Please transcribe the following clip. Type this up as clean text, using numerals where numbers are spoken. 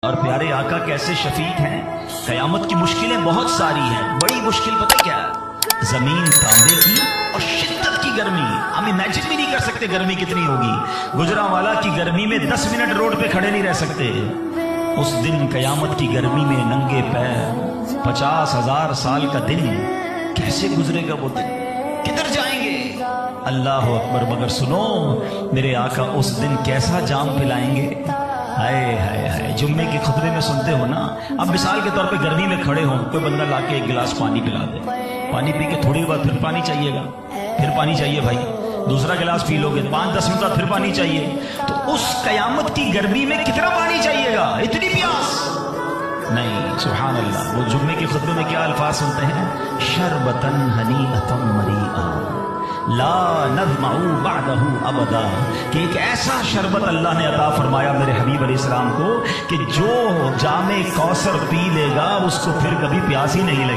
اور پیارے آقا کیسے شفیق ہیں. قیامت کی مشکلیں بہت ساری ہیں. بڑی مشکل پتہ کیا ہے؟ زمین تانبے کی اور شدت کی گرمی. ہم امیجن بھی نہیں کر سکتے گرمی کتنی ہوگی. گجرانوالہ کی گرمی میں 10 منٹ روڈ پہ کھڑے نہیں رہ سکتے. اس دن قیامت کی گرمی میں ننگے پیر 50,000 سال کا دن کیسے گزرے گا وہ دن؟ کدھر جائیں گے؟ اللہ اکبر. مگر سنو میرے آقا اس دن کیسا جام پلائیں گے. ہائے ہائے ہائے. جمعے کے خطبے میں سنتے ہو نا. اب مثال کے طور پہ گرمی میں کھڑے ہوں, کوئی بندہ لا کے ایک گلاس پانی پلا دے. پانی پی کے تھوڑی بعد پھر پانی چاہیے گا, پھر پانی چاہیے بھائی. دوسرا گلاس پی لو گے 5-10 منٹ بعد پھر پانی چاہیے. تو اس قیامت کی گرمی میں کتنا پانی چاہیے گا؟ اتنی پیاس نہیں. سبحان اللہ. وہ جمعے کے خطبے میں کیا الفاظ سنتے ہیں؟ شربتن ہنیئتم مریئا لا نظمع بعدہ ابدا. کہ ایک ایسا شربت اللہ نے عطا فرمایا میرے حبیب علیہ السلام کو کہ جو جام کوثر پی لے گا اس کو پھر کبھی پیاس ہی نہیں لگے.